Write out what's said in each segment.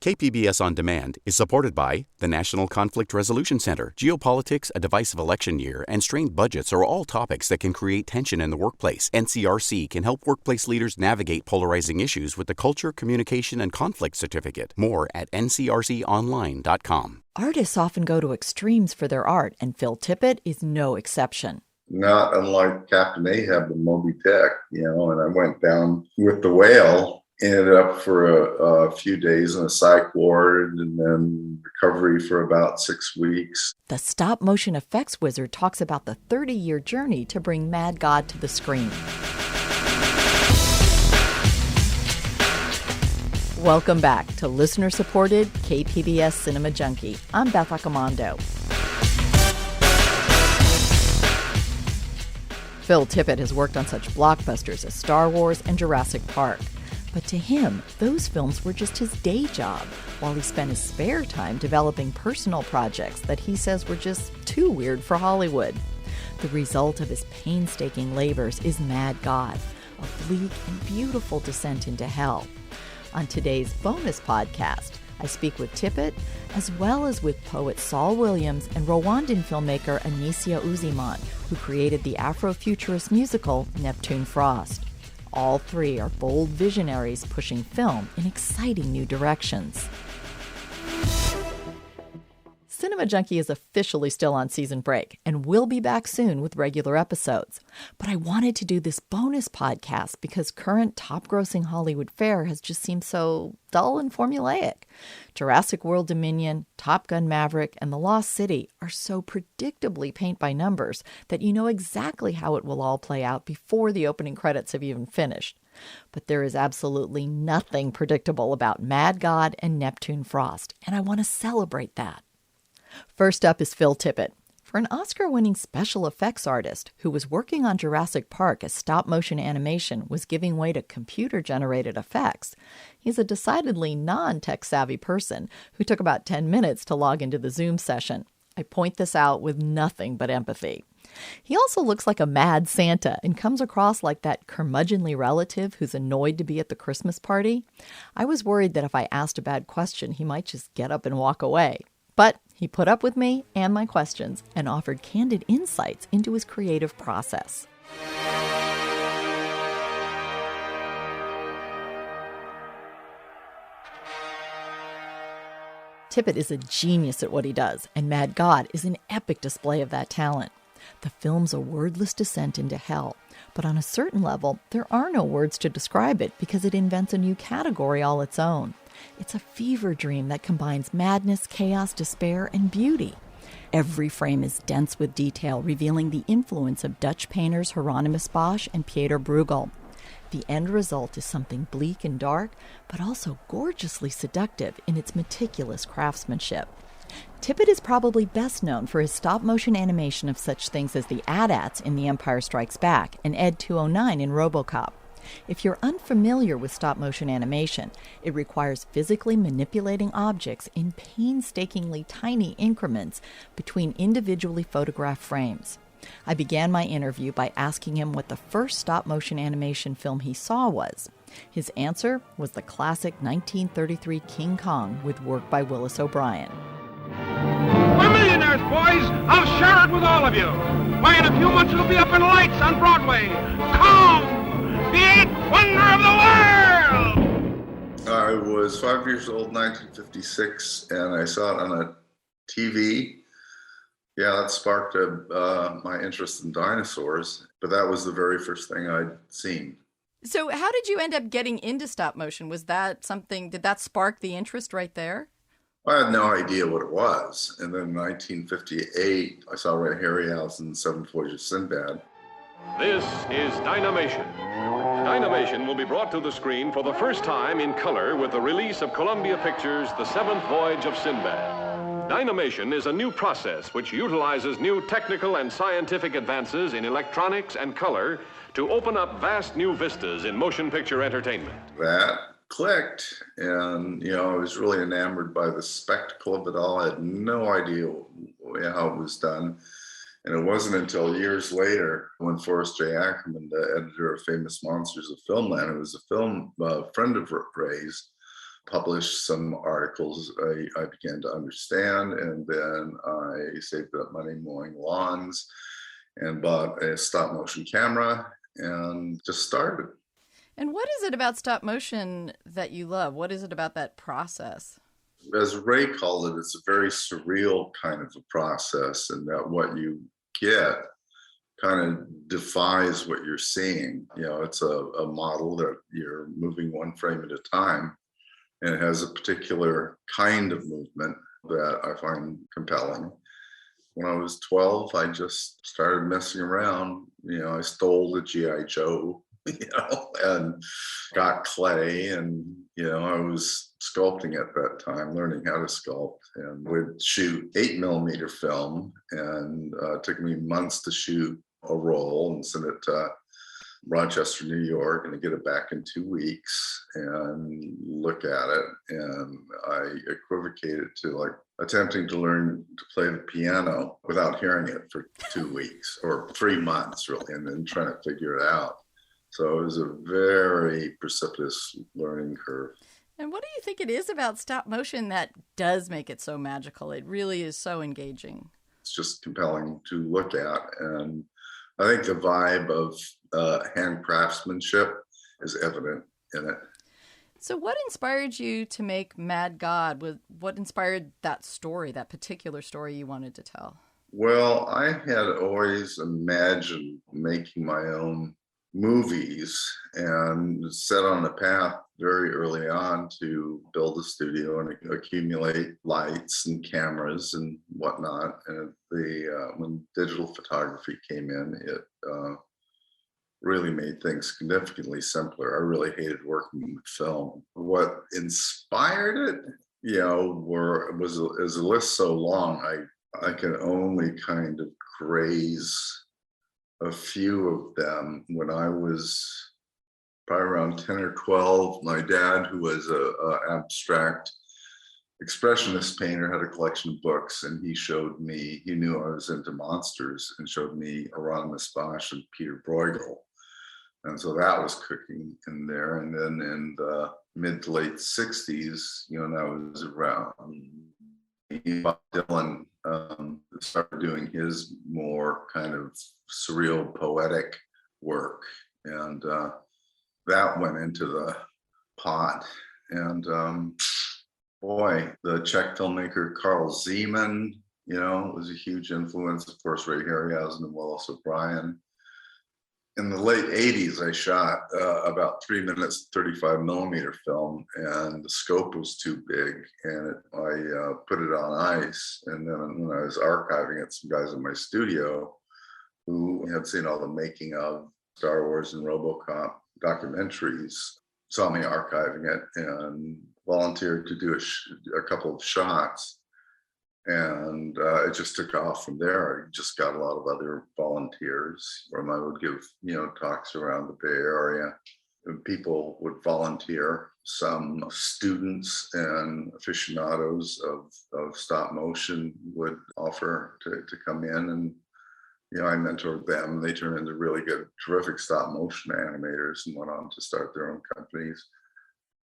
KPBS On Demand is supported by the National Conflict Resolution Center. Geopolitics, a divisive election year, and strained budgets are all topics that can create tension in the workplace. NCRC can help workplace leaders navigate polarizing issues with the Culture, Communication, and Conflict Certificate. More at ncrconline.com. Artists often go to extremes for their art, and Phil Tippett is no exception. Not unlike Captain Ahab and Moby Dick, and I went down with the whale. Ended up for a few days in a psych ward and then recovery for about 6 weeks. The stop-motion effects wizard talks about the 30-year journey to bring Mad God to the screen. Welcome back to listener-supported KPBS Cinema Junkie. I'm Beth Accomando. Phil Tippett has worked on such blockbusters as Star Wars and Jurassic Park. But to him, those films were just his day job, while he spent his spare time developing personal projects that he says were just too weird for Hollywood. The result of his painstaking labors is Mad God, a bleak and beautiful descent into hell. On today's bonus podcast, I speak with Tippett, as well as with poet Saul Williams and Rwandan filmmaker Anicia Uziman, who created the Afrofuturist musical Neptune Frost. All three are bold visionaries pushing film in exciting new directions. Cinema Junkie is officially still on season break and will be back soon with regular episodes. But I wanted to do this bonus podcast because current top-grossing Hollywood fare has just seemed so dull and formulaic. Jurassic World Dominion, Top Gun Maverick, and The Lost City are so predictably paint-by-numbers that you know exactly how it will all play out before the opening credits have even finished. But there is absolutely nothing predictable about Mad God and Neptune Frost, and I want to celebrate that. First up is Phil Tippett. For an Oscar-winning special effects artist who was working on Jurassic Park as stop-motion animation was giving way to computer-generated effects, he's a decidedly non-tech-savvy person who took about 10 minutes to log into the Zoom session. I point this out with nothing but empathy. He also looks like a mad Santa and comes across like that curmudgeonly relative who's annoyed to be at the Christmas party. I was worried that if I asked a bad question, he might just get up and walk away. But he put up with me and my questions and offered candid insights into his creative process. Tippett is a genius at what he does, and Mad God is an epic display of that talent. The film's a wordless descent into hell, but on a certain level, there are no words to describe it because it invents a new category all its own. It's a fever dream that combines madness, chaos, despair, and beauty. Every frame is dense with detail, revealing the influence of Dutch painters Hieronymus Bosch and Pieter Bruegel. The end result is something bleak and dark, but also gorgeously seductive in its meticulous craftsmanship. Tippett is probably best known for his stop-motion animation of such things as the AT-ATs in The Empire Strikes Back and Ed 209 in RoboCop. If you're unfamiliar with stop-motion animation, it requires physically manipulating objects in painstakingly tiny increments between individually photographed frames. I began my interview by asking him what the first stop-motion animation film he saw was. His answer was the classic 1933 King Kong with work by Willis O'Brien. We're millionaires, boys! I'll share it with all of you! Why, in a few months it'll be up in lights on Broadway! Kong! The eighth wonder of the world! I was 5 years old, 1956, and I saw it on a TV. Yeah, that sparked my interest in dinosaurs, but that was the very first thing I'd seen. So how did you end up getting into stop motion? Was that something, did that spark the interest right there? I had no idea what it was. And then in 1958, I saw Ray Harryhausen's Seven Voyages of Sinbad. This is Dynamation. Dynamation will be brought to the screen for the first time in color with the release of Columbia Pictures' The Seventh Voyage of Sinbad. Dynamation is a new process which utilizes new technical and scientific advances in electronics and color to open up vast new vistas in motion picture entertainment. That clicked, and I was really enamored by the spectacle of it all. I had no idea how it was done. And it wasn't until years later when Forrest J. Ackerman, the editor of Famous Monsters of Filmland, who was a friend of Ray's, published some articles I began to understand, and then I saved up money mowing lawns and bought a stop motion camera and just started. And what is it about stop motion that you love? What is it about that process? As Ray called it, it's a very surreal kind of a process, and that what you get kind of defies what you're seeing. It's a model that you're moving one frame at a time, and it has a particular kind of movement that I find compelling. When I was 12, I just started messing around. I stole the G.I. Joe, and got clay, and, I was sculpting at that time, learning how to sculpt, and would shoot 8mm film, and it took me months to shoot a roll and send it to Rochester, New York, and to get it back in 2 weeks and look at it. And I equivocated to like attempting to learn to play the piano without hearing it for 2 weeks or 3 months, really, and then trying to figure it out. So it was a very precipitous learning curve. And what do you think it is about stop motion that does make it so magical? It really is so engaging. It's just compelling to look at. And I think the vibe of hand craftsmanship is evident in it. So what inspired you to make Mad God? What inspired that story, that particular story you wanted to tell? Well, I had always imagined making my own movies and set on a path very early on to build a studio and accumulate lights and cameras and whatnot. And when digital photography came in, it really made things significantly simpler. I really hated working with film. What inspired it, is a list so long, I can only kind of graze a few of them. When I was probably around 10 or 12, my dad, who was a abstract expressionist painter, had a collection of books, and he knew I was into monsters, and showed me Hieronymus Bosch and Peter Bruegel. And so that was cooking in there. And then in the mid to late 60s, that was around Bob Dylan started doing his more kind of surreal poetic work, and that went into the pot. And boy, the Czech filmmaker Carl Zeman, was a huge influence. Of course, Ray Harryhausen and Wallace O'Brien. In the late 80s, I shot about 3 minutes 35mm film, and the scope was too big, and I put it on ice. And then when I was archiving it, some guys in my studio who had seen all the making of Star Wars and RoboCop documentaries saw me archiving it and volunteered to do a couple of shots. And it just took off from there. I just got a lot of other volunteers, where I would give, talks around the Bay Area. And people would volunteer. Some students and aficionados of stop motion would offer to come in, and I mentored them. They turned into really good, terrific stop motion animators and went on to start their own companies.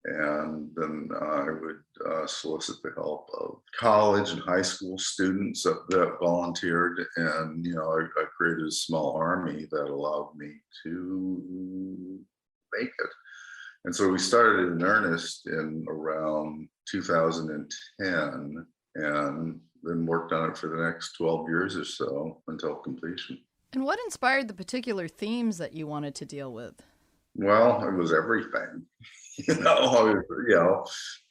And then I would solicit the help of college and high school students that volunteered. And, I created a small army that allowed me to make it. And so we started in earnest in around 2010, and then worked on it for the next 12 years or so until completion. And what inspired the particular themes that you wanted to deal with? Well, it was everything.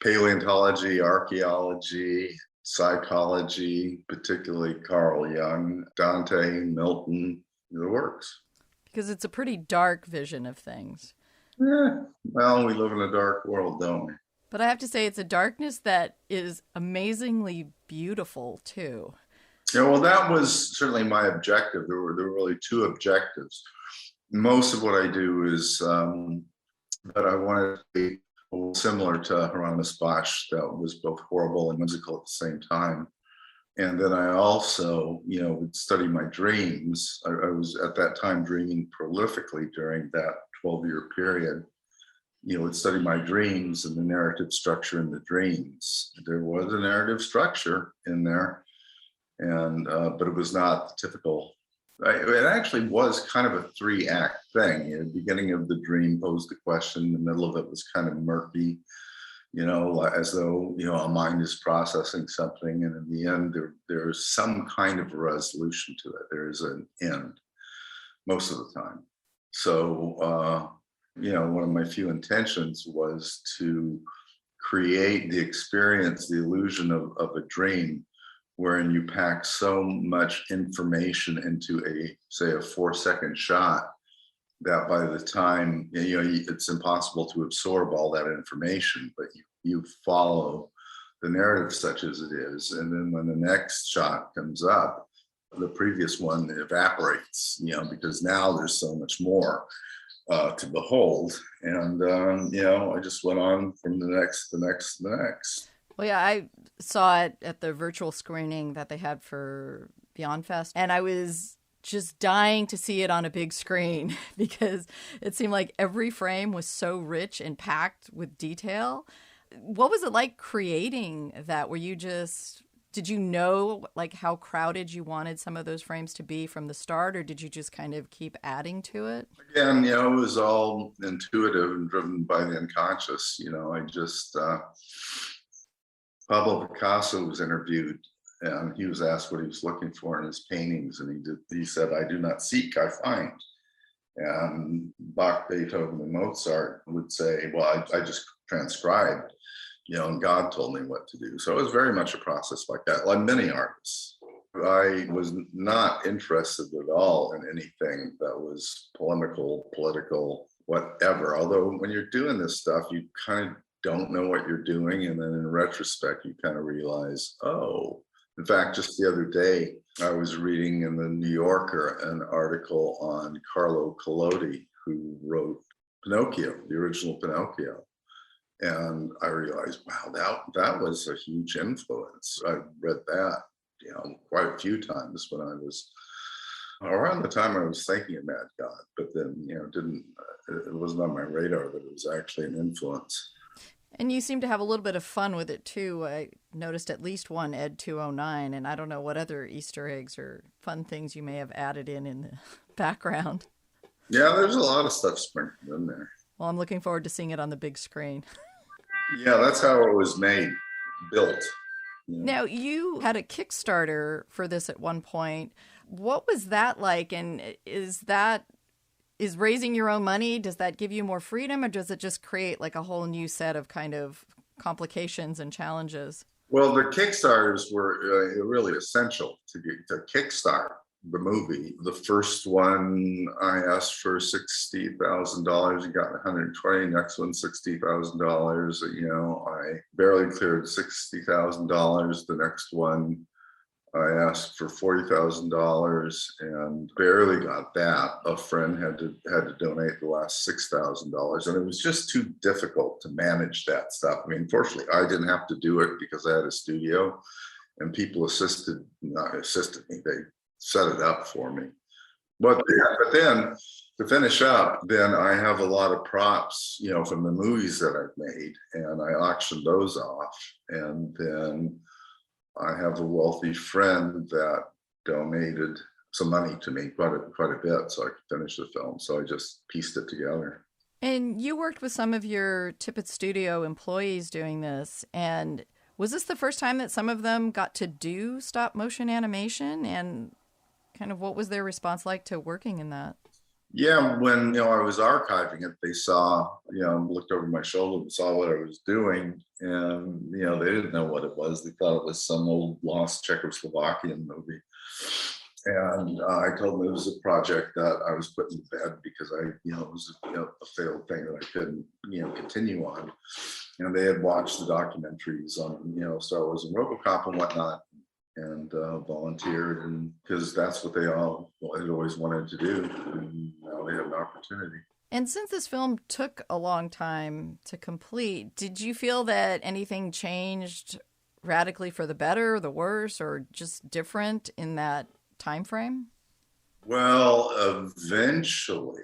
Paleontology, archaeology, psychology, particularly Carl Jung, Dante, Milton, the works. Because it's a pretty dark vision of things. Yeah, well, we live in a dark world, don't we? But I have to say, it's a darkness that is amazingly beautiful, too. Yeah, well, that was certainly my objective. There were really two objectives. Most of what I do is that I wanted to be similar to Hieronymus Bosch, that was both horrible and whimsical at the same time. And then I also, would study my dreams. I was at that time dreaming prolifically during that 12-year period. would study my dreams and the narrative structure in the dreams. There was a narrative structure in there, and but it was not the typical. It actually was kind of a 3-act thing. The beginning of the dream posed a question. The middle of it was kind of murky, as though, a mind is processing something. And in the end, there's some kind of resolution to it. There's an end most of the time. So, one of my few intentions was to create the experience, the illusion of a dream, wherein you pack so much information into say a 4-second shot that by the time, it's impossible to absorb all that information, but you follow the narrative such as it is. And then when the next shot comes up, the previous one evaporates, because now there's so much more to behold. And, I just went on from the next. Well, yeah, I saw it at the virtual screening that they had for Beyond Fest, and I was just dying to see it on a big screen because it seemed like every frame was so rich and packed with detail. What was it like creating that? Did you know like how crowded you wanted some of those frames to be from the start, or did you just kind of keep adding to it? Again, it was all intuitive and driven by the unconscious. I just, Pablo Picasso was interviewed, and he was asked what he was looking for in his paintings, and he said, "I do not seek, I find." And Bach, Beethoven, and Mozart would say, "Well, I just transcribed, and God told me what to do." So it was very much a process like that, like many artists. I was not interested at all in anything that was polemical, political, whatever. Although when you're doing this stuff, you kind of don't know what you're doing. And then in retrospect, you kind of realize, oh, in fact, just the other day, I was reading in the New Yorker an article on Carlo Collodi, who wrote Pinocchio, the original Pinocchio. And I realized, wow, that was a huge influence. I read that, quite a few times when I was around the time I was thinking of Mad God, but then, it wasn't on my radar that it was actually an influence. And you seem to have a little bit of fun with it, too. I noticed at least one Ed 209, and I don't know what other Easter eggs or fun things you may have added in the background. Yeah, there's a lot of stuff sprinkled in there. Well, I'm looking forward to seeing it on the big screen. Yeah, that's how it was built. Now, you had a Kickstarter for this at one point. What was that like? And is raising your own money, does that give you more freedom, or does it just create like a whole new set of kind of complications and challenges? Well, the Kickstarters were really essential to kickstart the movie. The first one, I asked for $60,000 and got 120. Next one, $60,000. I barely cleared $60,000. The next one, I asked for $40,000 and barely got that. A friend had to donate the last $6,000, and it was just too difficult to manage that stuff. I mean, fortunately, I didn't have to do it because I had a studio, and people assisted me. They set it up for me. But then to finish up, then I have a lot of props, from the movies that I've made, and I auctioned those off, and then I have a wealthy friend that donated some money to me, quite a bit, so I could finish the film. So I just pieced it together. And you worked with some of your Tippett Studio employees doing this. And was this the first time that some of them got to do stop motion animation? And kind of what was their response like to working in that? Yeah, when I was archiving it, they saw, looked over my shoulder and saw what I was doing, and they didn't know what it was. They thought it was some old lost Czechoslovakian movie, and I told them it was a project that I was putting to bed because it was a failed thing that I couldn't continue on. And they had watched the documentaries on Star Wars and RoboCop and whatnot, and volunteered, and because that's what they all had always wanted to do, and now they have an opportunity. And since this film took a long time to complete, did you feel that anything changed radically for the better, the worse, or just different in that time frame? Well, eventually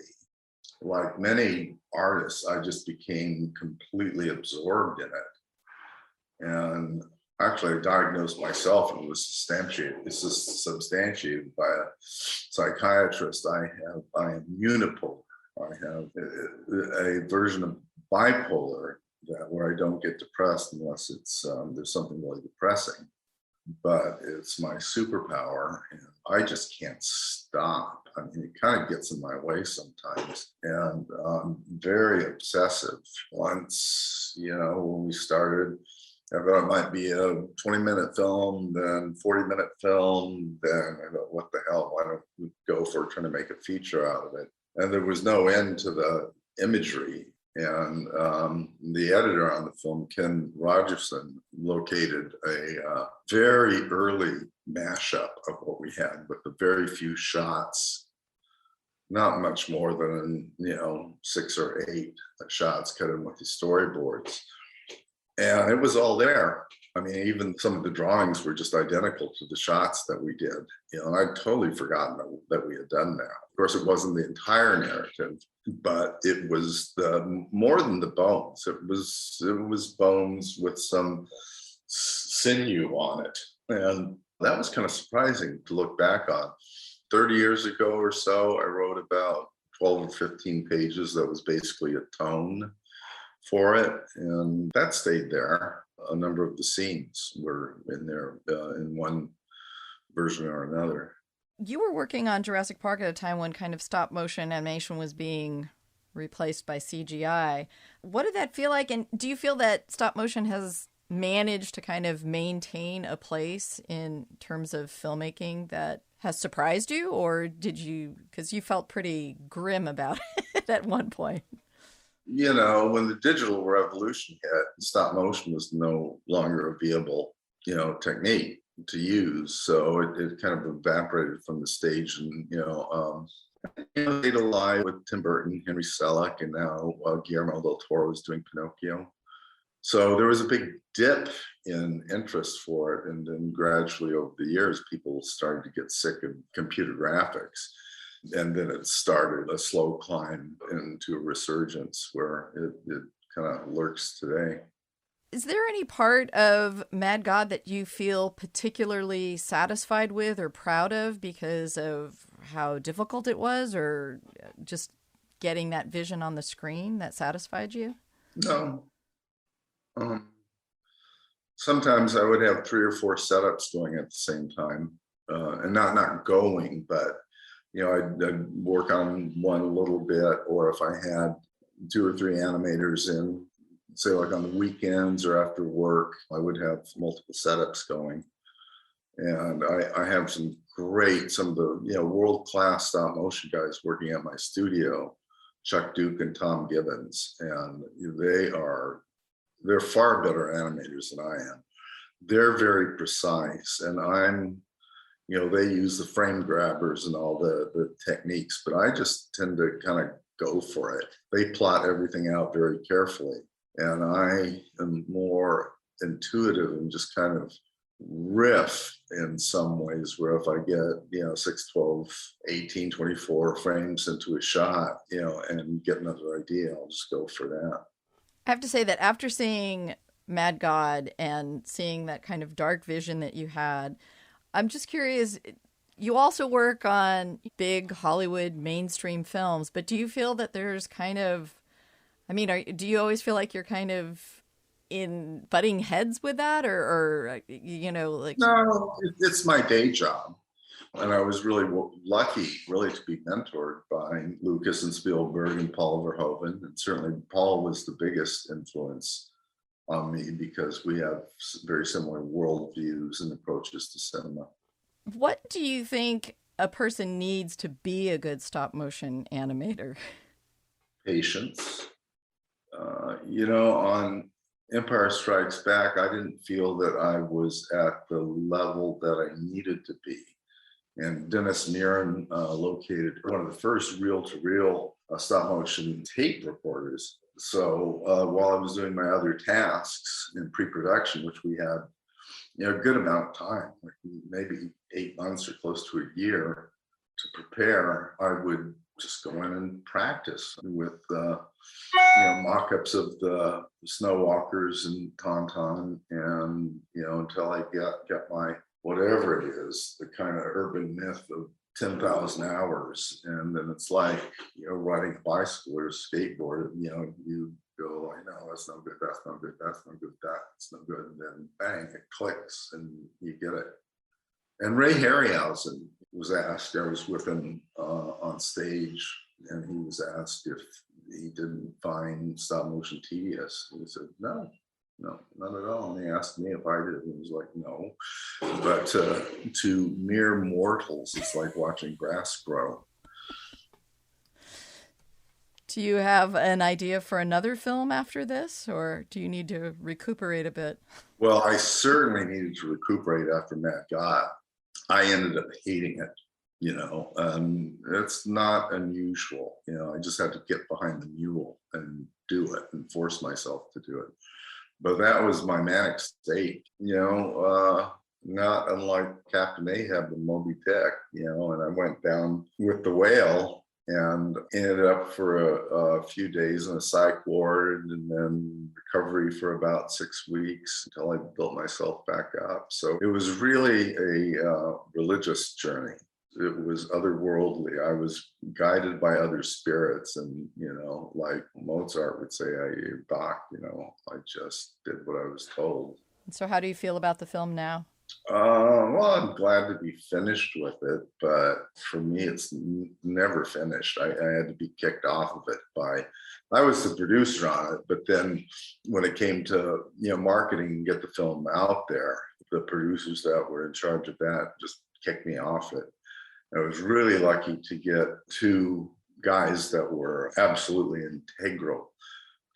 like many artists, I just became completely absorbed in it. And actually, I diagnosed myself and was substantiated by a psychiatrist. I am unipolar. I have a version of bipolar where I don't get depressed unless it's there's something really depressing. But it's my superpower, and I just can't stop. I mean, it kind of gets in my way sometimes, and very obsessive. Once, when we started, I thought it might be a 20-minute film, then 40-minute film, then I thought, what the hell, why don't we go for trying to make a feature out of it? And there was no end to the imagery. And the editor on the film, Ken Rogerson, located a very early mashup of what we had with a very few shots, not much more than, 6 or 8 shots cut in with the storyboards. And it was all there. I mean, even some of the drawings were just identical to the shots that we did. I'd totally forgotten that we had done that. Of course, it wasn't the entire narrative, but it was more than the bones. It was bones with some sinew on it. And that was kind of surprising to look back on. 30 years ago or so, I wrote about 12 or 15 pages that was basically a tone for it, and that stayed there. A number of the scenes were in there in one version or another. You were working on Jurassic Park at a time when kind of stop motion animation was being replaced by CGI. What did that feel like? And do you feel that stop motion has managed to kind of maintain a place in terms of filmmaking that has surprised you? Or did you, because you felt pretty grim about it at one point? When the digital revolution hit, stop motion was no longer a viable, technique to use. So it kind of evaporated from the stage, and Stayed Alive with Tim Burton, Henry Selick, and now Guillermo del Toro is doing Pinocchio. So there was a big dip in interest for it, and then gradually over the years, people started to get sick of computer graphics. And then it started a slow climb into a resurgence where it kind of lurks today. Is there any part of Mad God that you feel particularly satisfied with or proud of because of how difficult it was, or just getting that vision on the screen that satisfied you? No. Sometimes I would have 3 or 4 setups going at the same time, and not going, but I'd work on one a little bit, or if I had 2 or 3 animators in, say like on the weekends or after work, I would have multiple setups going. And I have some of the world-class stop motion guys working at my studio, Chuck Duke and Tom Gibbons, and they're far better animators than I am. They're very precise, and they use the frame grabbers and all the techniques, but I just tend to kind of go for it. They plot everything out very carefully, and I am more intuitive and just kind of riff in some ways, where if I get 6, 12, 18, 24 frames into a shot, and get another idea, I'll just go for that. I have to say that after seeing Mad God and seeing that kind of dark vision that you had, I'm just curious, you also work on big Hollywood mainstream films, but do you feel that there's kind of, do you always feel like you're kind of in butting heads with that, or like? No, it's my day job. And I was really lucky, really, to be mentored by Lucas and Spielberg and Paul Verhoeven. And certainly Paul was the biggest influence on me because we have very similar worldviews and approaches to cinema. What do you think a person needs to be a good stop motion animator? Patience. On Empire Strikes Back, I didn't feel that I was at the level that I needed to be. And Dennis Muren located one of the first reel-to-reel stop motion tape recorders. So while I was doing my other tasks in pre-production, which we had a good amount of time, like maybe 8 months or close to a year to prepare, I would just go in and practice with mock-ups of the snow walkers and Tauntaun, and until I get my whatever it is, the kind of urban myth of 10,000 hours. And then it's like riding a bicycle or a skateboard. You go, I know that's no good, that's no good, that's no good, that's no good, and then bang, it clicks and you get it. And Ray Harryhausen was asked, I was with him on stage, and he was asked if he didn't find stop motion tedious. He said, no, not at all. And he asked me if I did. He was like, no. But to mere mortals, it's like watching grass grow. Do you have an idea for another film after this, or do you need to recuperate a bit? Well, I certainly needed to recuperate after Matt God. I ended up hating it. It's not unusual. I just had to get behind the mule and do it and force myself to do it. But that was my manic state, not unlike Captain Ahab and Moby Dick, and I went down with the whale and ended up for a few days in a psych ward, and then recovery for about 6 weeks until I built myself back up. So it was really a religious journey. It was otherworldly. I was guided by other spirits, and like Mozart would say, Bach, I just did what I was told. So how do you feel about the film now? Well, I'm glad to be finished with it, but for me, it's never finished. I had to be kicked off of it I was the producer on it, but then when it came to, marketing and get the film out there, the producers that were in charge of that just kicked me off it. I was really lucky to get 2 guys that were absolutely integral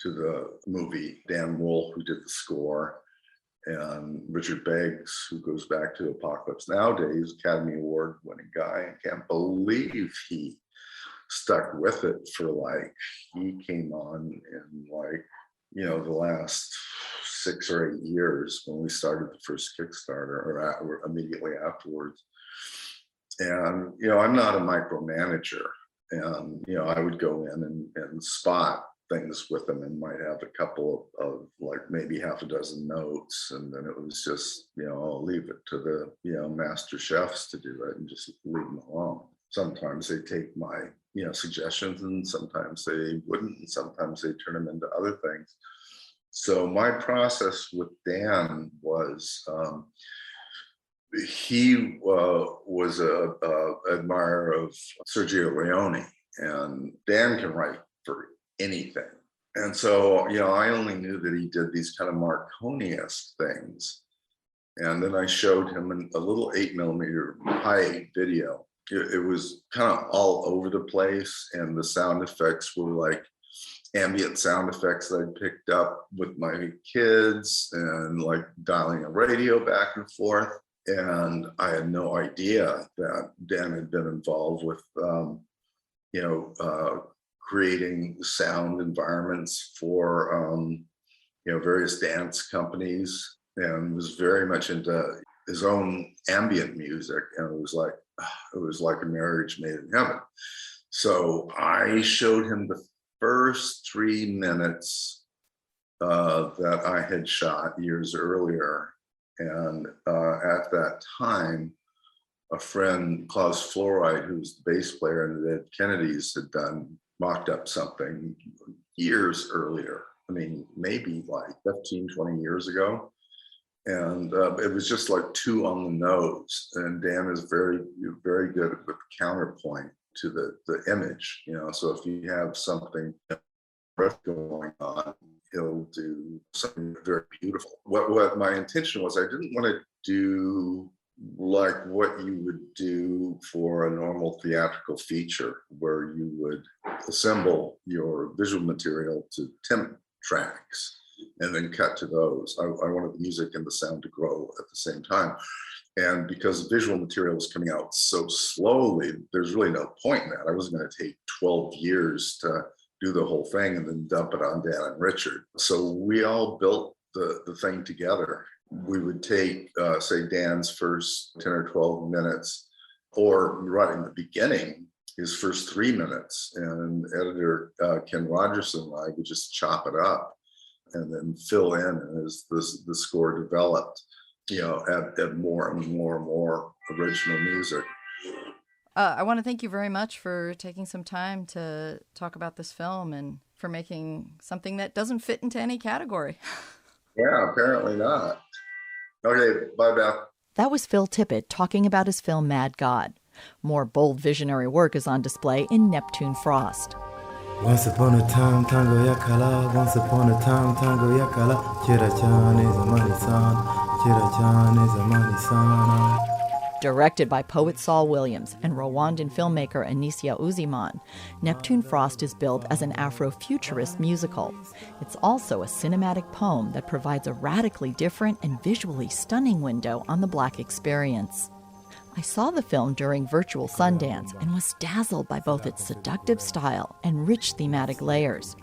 to the movie. Dan Wolf, who did the score, and Richard Beggs, who goes back to Apocalypse Nowadays, Academy Award winning guy. I can't believe he stuck with it for he came on in the last 6 or 8 years when we started the first Kickstarter, or immediately afterwards. And, I'm not a micromanager, and, I would go in and spot things with them and might have a couple of maybe half a dozen notes. And then it was just, I'll leave it to the, master chefs to do it and just leave them alone. Sometimes they take my, suggestions, and sometimes they wouldn't, and sometimes they turn them into other things. So my process with Dan was, he was a admirer of Sergio Leone, and Dan can write for anything. And so, I only knew that he did these kind of Marconi-esque things. And then I showed him a little 8mm high video. It was kind of all over the place, and the sound effects were like ambient sound effects that I picked up with my kids, and dialing a radio back and forth. And I had no idea that Dan had been involved with, creating sound environments for, various dance companies, and was very much into his own ambient music. And it was like a marriage made in heaven. So I showed him the first 3 minutes that I had shot years earlier. And at that time, a friend, Klaus Floride, who's the bass player in the Dead Kennedys, had mocked up something years earlier. I mean, maybe 15, 20 years ago. And it was just too on the nose. And Dan is very, very good with counterpoint to the image, so if you have something going on, he'll do something very beautiful. What my intention was, I didn't want to do what you would do for a normal theatrical feature, where you would assemble your visual material to temp tracks and then cut to those. I wanted the music and the sound to grow at the same time. And because visual material was coming out so slowly, there's really no point in that. I wasn't going to take 12 years to do the whole thing and then dump it on Dan and Richard. So we all built the thing together. We would take, say, Dan's first 10 or 12 minutes, or right in the beginning, his first 3 minutes, and editor Ken Rogerson and I would just chop it up and then fill in as the score developed, add more and more and more original music. I want to thank you very much for taking some time to talk about this film and for making something that doesn't fit into any category. Yeah, apparently not. Okay, bye, Beth. That was Phil Tippett talking about his film Mad God. More bold visionary work is on display in Neptune Frost. Once upon a time, tango yakala. Once upon a time, tango yakala. Chira-chan is a money son. Chira-chan is a money son. Directed by poet Saul Williams and Rwandan filmmaker Anicia Uziman, Neptune Frost is billed as an Afrofuturist musical. It's also a cinematic poem that provides a radically different and visually stunning window on the Black experience. I saw the film during virtual Sundance and was dazzled by both its seductive style and rich thematic layers.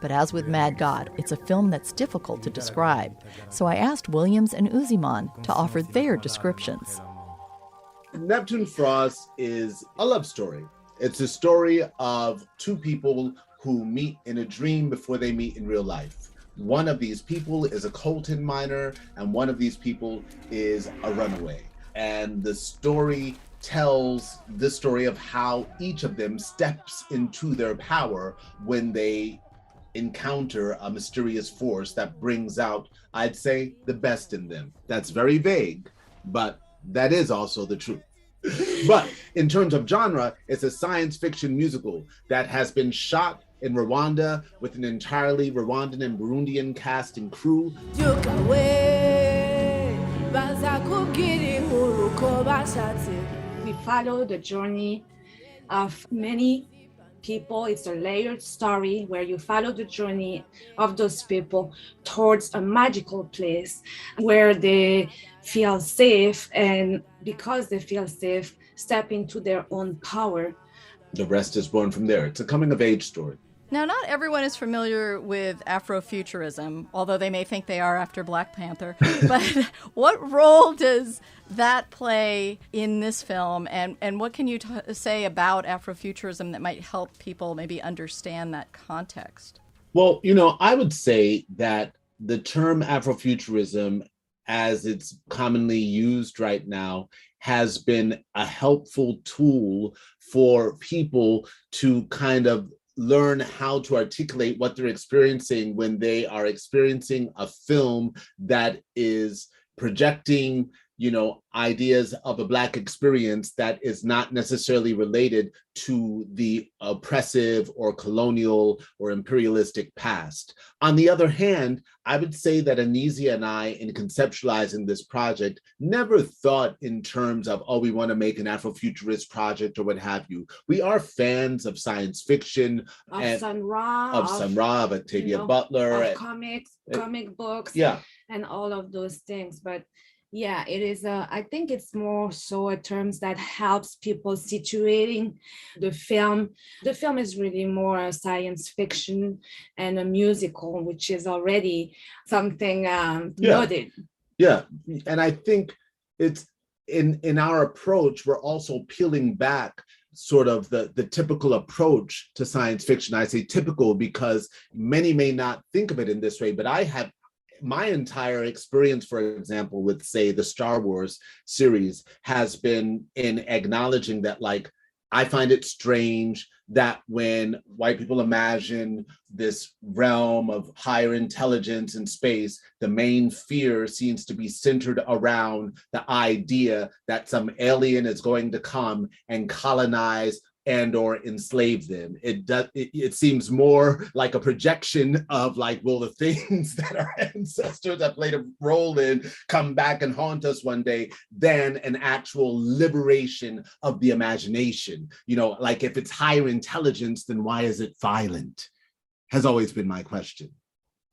But as with Mad God, it's a film that's difficult to describe, so I asked Williams and Uziman to offer their descriptions. Neptune Frost is a love story. It's a story of two people who meet in a dream before they meet in real life. One of these people is a Colton miner, and one of these people is a runaway. And the story tells the story of how each of them steps into their power when they encounter a mysterious force that brings out, I'd say, the best in them. That's very vague, but that is also the truth. But in terms of genre, it's a science fiction musical that has been shot in Rwanda with an entirely Rwandan and Burundian cast and crew. We follow the journey of many people. It's a layered story where you follow the journey of those people towards a magical place where they feel safe, and because they feel safe, step into their own power. The rest is born from there. It's a coming of age story. Now, not everyone is familiar with Afrofuturism, although they may think they are after Black Panther. But what role does that play in this film? And what can you say about Afrofuturism that might help people maybe understand that context? Well, I would say that the term Afrofuturism, as it's commonly used right now, has been a helpful tool for people to kind of learn how to articulate what they're experiencing when they are experiencing a film that is projecting, ideas of a Black experience that is not necessarily related to the oppressive or colonial or imperialistic past. On the other hand, I would say that Anicia and I, in conceptualizing this project, never thought in terms of, we want to make an Afrofuturist project or what have you. We are fans of science fiction, of Sun Ra, of Octavia Butler, of comic books, and all of those things. But yeah, it is. I think it's more so a terms that helps people situating the film. The film is really more a science fiction and a musical, which is already something noted. Yeah, and I think it's in our approach, we're also peeling back sort of the typical approach to science fiction. I say typical because many may not think of it in this way, but I have my entire experience, for example, with, say, the Star Wars series has been in acknowledging that, I find it strange that when white people imagine this realm of higher intelligence in space, the main fear seems to be centered around the idea that some alien is going to come and colonize and or enslave them. It seems more like a projection of will the things that our ancestors have played a role in come back and haunt us one day than an actual liberation of the imagination. If it's higher intelligence, then why is it violent? Has always been my question.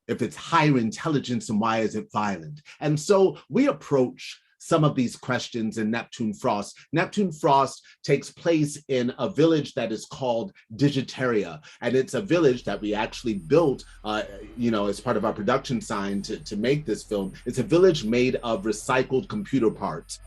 If it's higher intelligence, then why is it violent? And so we approach some of these questions in Neptune Frost. Neptune Frost takes place in a village that is called Digitaria, and it's a village that we actually built, as part of our production sign to make this film. It's a village made of recycled computer parts.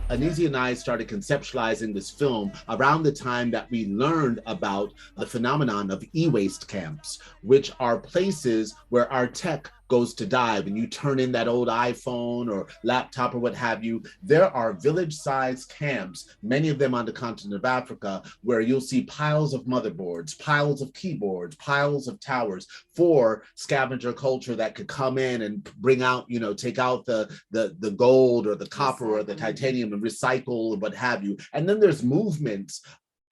Anisia and I started conceptualizing this film around the time that we learned about the phenomenon of e-waste camps, which are places where our tech goes to die. When you turn in that old iPhone or laptop or what have you, there are village-sized camps, many of them on the continent of Africa, where you'll see piles of motherboards, piles of keyboards, piles of towers for scavenger culture that could come in and bring out, take out the gold or the copper or the titanium and recycle and what have you. And then there's movements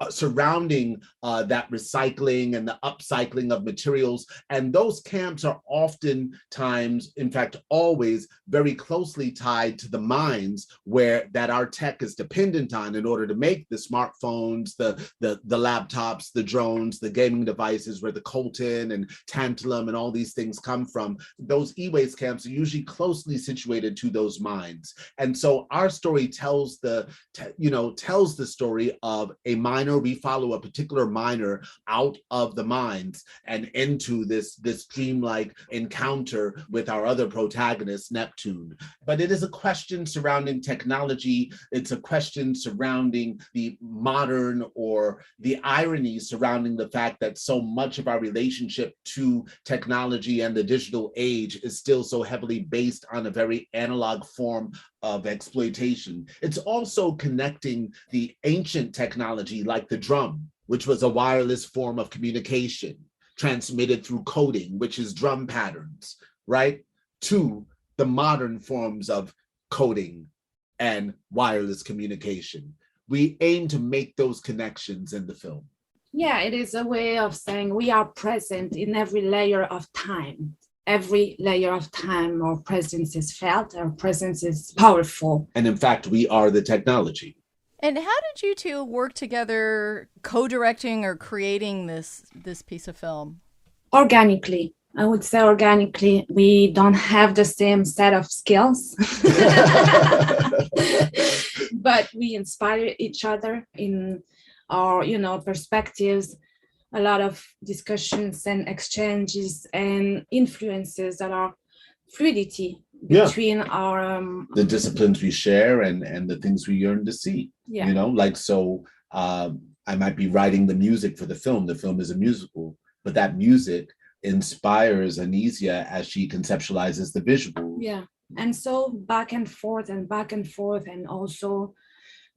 surrounding that recycling and the upcycling of materials. And those camps are oftentimes, in fact, always very closely tied to the mines that our tech is dependent on in order to make the smartphones, the laptops, the drones, the gaming devices, where the coltan and tantalum and all these things come from. Those e-waste camps are usually closely situated to those mines. And so our story tells the story of a miner. We follow a particular miner out of the mines and into this dreamlike encounter with our other protagonist, Neptune. But it is a question surrounding technology. It's a question surrounding the modern, or the irony surrounding the fact that so much of our relationship to technology and the digital age is still so heavily based on a very analog form of exploitation. It's also connecting the ancient technology like the drum, which was a wireless form of communication transmitted through coding, which is drum patterns, right? To the modern forms of coding and wireless communication. We aim to make those connections in the film. Yeah, it is a way of saying we are present in every layer of time. Every layer of time, our presence is felt, our presence is powerful. And in fact, we are the technology. And how did you two work together, co-directing or creating this piece of film? Organically. I would say organically. We don't have the same set of skills, but we inspire each other in our, perspectives. A lot of discussions and exchanges and influences that are fluidity between our the disciplines we share and the things we yearn to see. I might be writing the music for the film. The film is a musical, but that music inspires Anisia as she conceptualizes the visual. And so back and forth, and also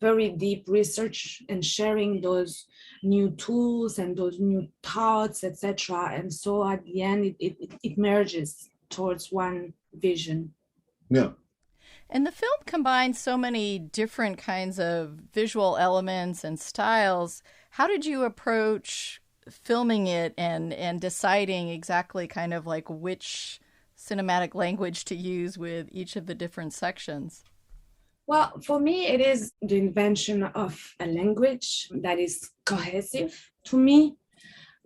very deep research and sharing those new tools and those new thoughts, etc. And so at the end, it merges towards one vision. Yeah. And the film combines so many different kinds of visual elements and styles. How did you approach filming it and deciding exactly kind of like which cinematic language to use with each of the different sections? Well, for me, it is the invention of a language that is cohesive to me,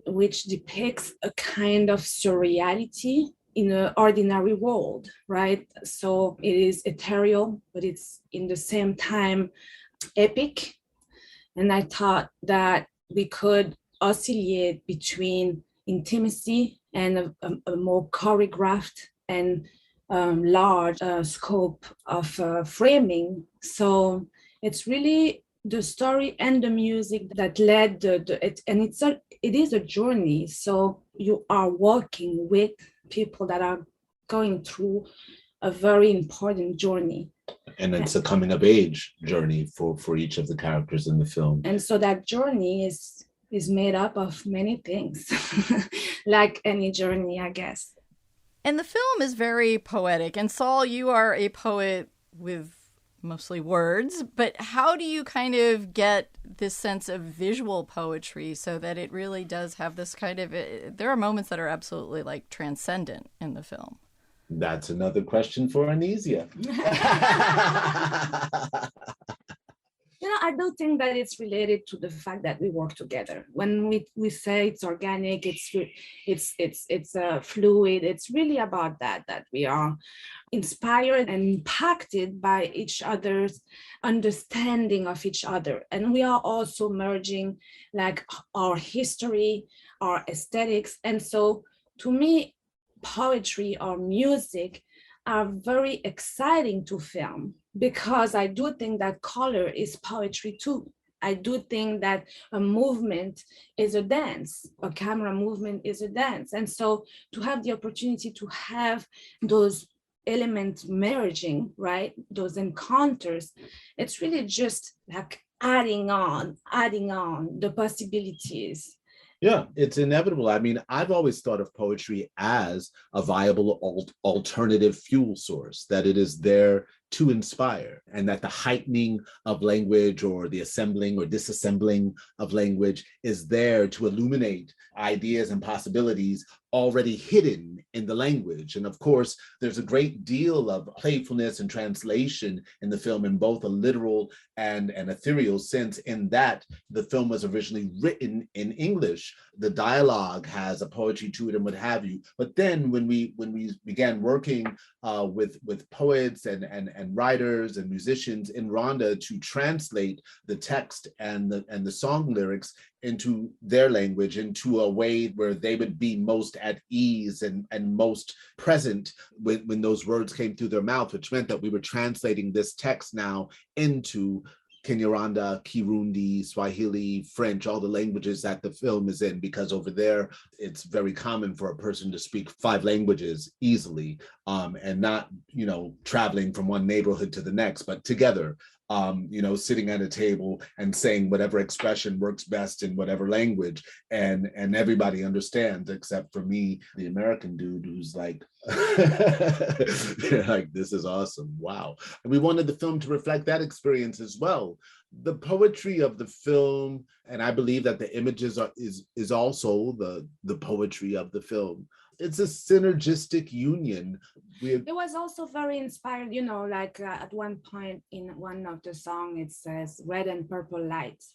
which depicts a kind of surreality in an ordinary world, right? So it is ethereal, but it's in the same time epic. And I thought that we could oscillate between intimacy and a more choreographed and large scope of framing. So it's really the story and the music that led it is a journey. So you are walking with people that are going through a very important journey. And it's a coming of age journey for each of the characters in the film. And so that journey is made up of many things, like any journey, I guess. And the film is very poetic. And Saul, you are a poet with mostly words, but how do you kind of get this sense of visual poetry so that it really does have this kind of, there are moments that are absolutely like transcendent in the film? That's another question for Anisia. do think that it's related to the fact that we work together. When we say it's organic, it's fluid. It's really about that we are inspired and impacted by each other's understanding of each other, and we are also merging like our history, our aesthetics. And so, to me, poetry or music are very exciting to film, because I do think that color is poetry too. I do think that a movement is a dance, a camera movement is a dance. And so to have the opportunity to have those elements merging, right, those encounters, it's really just like adding on the possibilities. Yeah, it's inevitable. I mean, I've always thought of poetry as a viable alternative fuel source, that it is there to inspire, and that the heightening of language or the assembling or disassembling of language is there to illuminate ideas and possibilities already hidden in the language. And of course, there's a great deal of playfulness and translation in the film in both a literal and an ethereal sense, in that the film was originally written in English. The dialogue has a poetry to it and what have you. But then when we began working with poets and writers and musicians in Rwanda to translate the text and the song lyrics into their language, into a way where they would be most at ease and most present when those words came through their mouth, which meant that we were translating this text now into Kinyarwanda, Kirundi, Swahili, French, all the languages that the film is in, because over there, it's very common for a person to speak 5 languages easily, and not, traveling from one neighborhood to the next, but together, sitting at a table and saying whatever expression works best in whatever language, and everybody understands, except for me, the American dude, who's like, like, this is awesome, wow. And we wanted the film to reflect that experience as well. The poetry of the film, and I believe that the images is also the poetry of the film. It's a synergistic union. It was also very inspired, at one point in one of the songs, it says red and purple lights.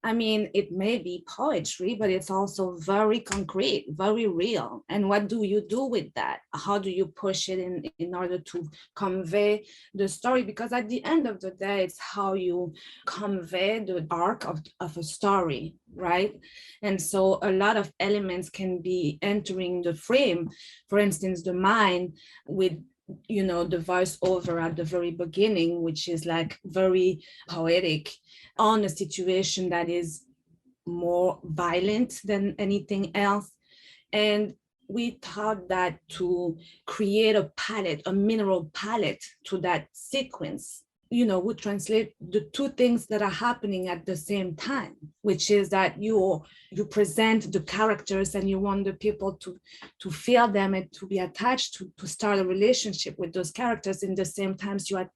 I mean, it may be poetry, but it's also very concrete, very real. And what do you do with that? How do you push it in order to convey the story? Because at the end of the day, it's how you convey the arc of a story, right? And so a lot of elements can be entering the frame. For instance, the mind with the voiceover at the very beginning, which is like very poetic on a situation that is more violent than anything else. And we thought that to create a mineral palette to that sequence, would translate the two things that are happening at the same time, which is that you present the characters and you want the people to feel them and to be attached to start a relationship with those characters. In the same time, you are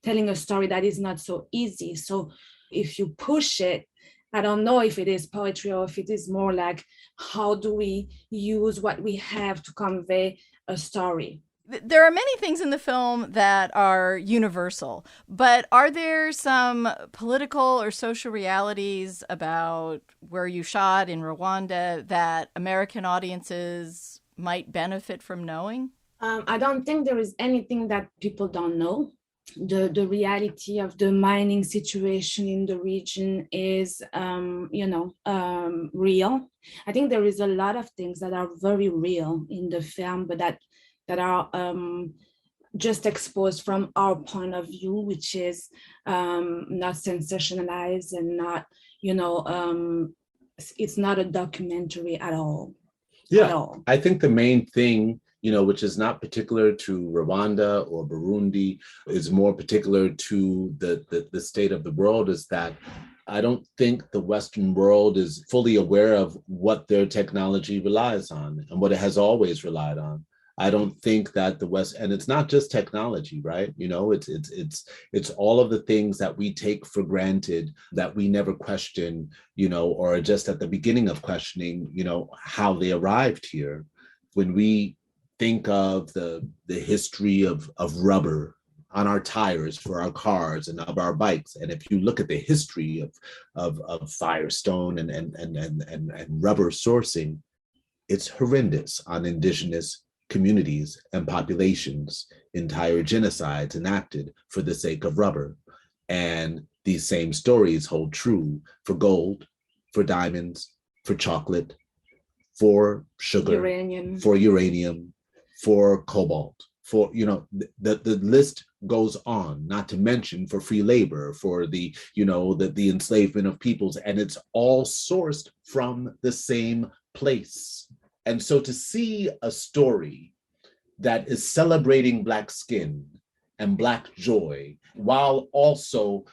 telling a story that is not so easy. So if you push it, I don't know if it is poetry or if it is more like, how do we use what we have to convey a story? There are many things in the film that are universal, but are there some political or social realities about where you shot in Rwanda that American audiences might benefit from knowing? I don't think there is anything that people don't know. The reality of the mining situation in the region is, real. I think there is a lot of things that are very real in the film, but that are just exposed from our point of view, which is not sensationalized and not, it's not a documentary at all. Yeah, at all. I think the main thing, which is not particular to Rwanda or Burundi, is more particular to the state of the world, is that I don't think the Western world is fully aware of what their technology relies on and what it has always relied on. I don't think that the West, and it's not just technology, right? It's all of the things that we take for granted that we never question, or are just at the beginning of questioning, how they arrived here. When we think of the history of rubber, on our tires for our cars and of our bikes. And if you look at the history of Firestone and rubber sourcing, it's horrendous on indigenous communities and populations, entire genocides enacted for the sake of rubber. And these same stories hold true for gold, for diamonds, for chocolate, for sugar, for uranium, for cobalt, for, the list goes on, not to mention for free labor, for the enslavement of peoples, and it's all sourced from the same place. And so to see a story that is celebrating Black skin and Black joy, while also,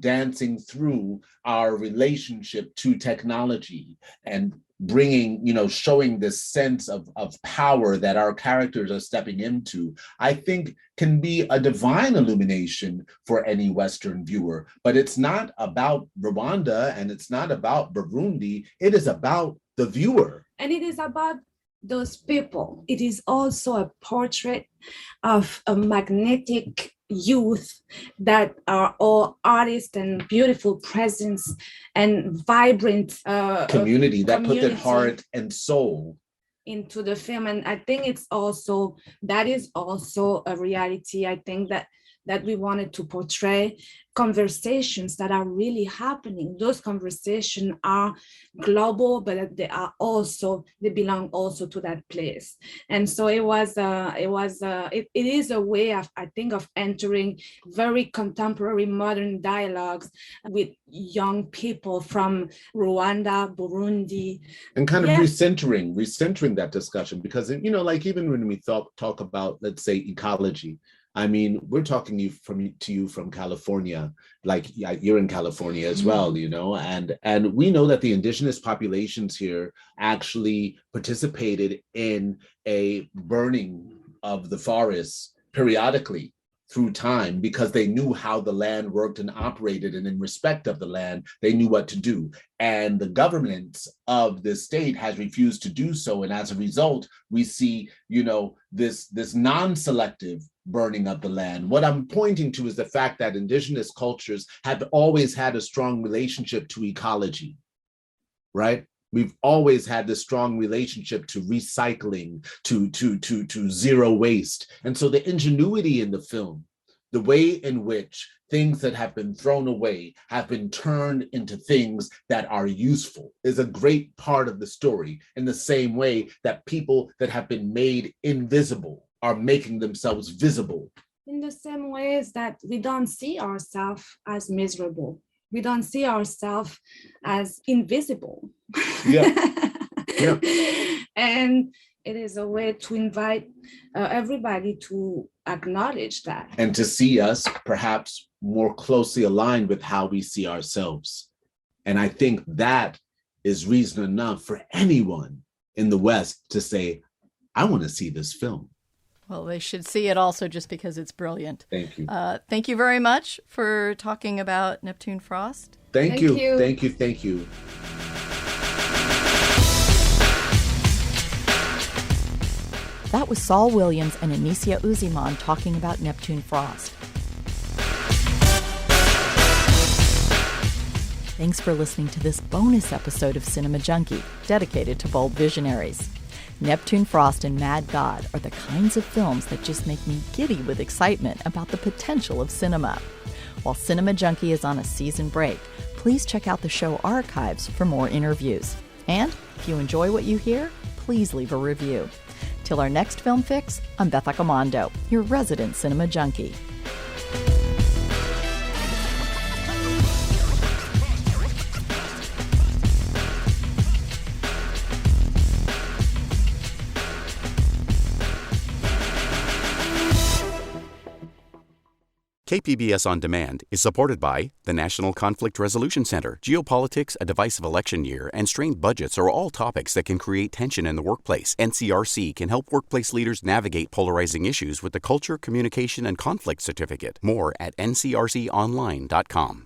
dancing through our relationship to technology and bringing, showing this sense of power that our characters are stepping into, I think can be a divine illumination for any Western viewer. But it's not about Rwanda and it's not about Burundi. It is about the viewer. And it is about those people. It is also a portrait of a magnetic youth that are all artists and beautiful presence and vibrant community that put their heart and soul into the film. And I think that is also a reality. I think that we wanted to portray conversations that are really happening. Those conversations are global, but they belong also to that place. And so it is a way of, I think, of entering very contemporary modern dialogues with young people from Rwanda, Burundi. And kind of recentering that discussion, because, like even when we talk about, let's say, ecology, I mean, we're talking to you from California, like you're in California as well, and we know that the indigenous populations here actually participated in a burning of the forests periodically through time because they knew how the land worked and operated, and in respect of the land, they knew what to do. And the government of the state has refused to do so. And as a result, we see, this non-selective burning of the land. What I'm pointing to is the fact that indigenous cultures have always had a strong relationship to ecology, right? We've always had this strong relationship to recycling, to zero waste. And so the ingenuity in the film, the way in which things that have been thrown away have been turned into things that are useful, is a great part of the story, in the same way that people that have been made invisible are making themselves visible. In the same ways that we don't see ourselves as miserable. We don't see ourselves as invisible. Yeah. Yeah. And it is a way to invite everybody to acknowledge that. And to see us perhaps more closely aligned with how we see ourselves. And I think that is reason enough for anyone in the West to say, I want to see this film. Well, they should see it also just because it's brilliant. Thank you. Thank you very much for talking about Neptune Frost. Thank you. Thank you. Thank you. That was Saul Williams and Anicia Uziman talking about Neptune Frost. Thanks for listening to this bonus episode of Cinema Junkie, dedicated to bold visionaries. Neptune Frost and Mad God are the kinds of films that just make me giddy with excitement about the potential of cinema. While Cinema Junkie is on a season break, please check out the show archives for more interviews. And if you enjoy what you hear, please leave a review. Till our next Film Fix, I'm Beth Accomando, your resident Cinema Junkie. KPBS On Demand is supported by the National Conflict Resolution Center. Geopolitics, a divisive election year, and strained budgets are all topics that can create tension in the workplace. NCRC can help workplace leaders navigate polarizing issues with the Culture, Communication, and Conflict Certificate. More at ncrconline.com.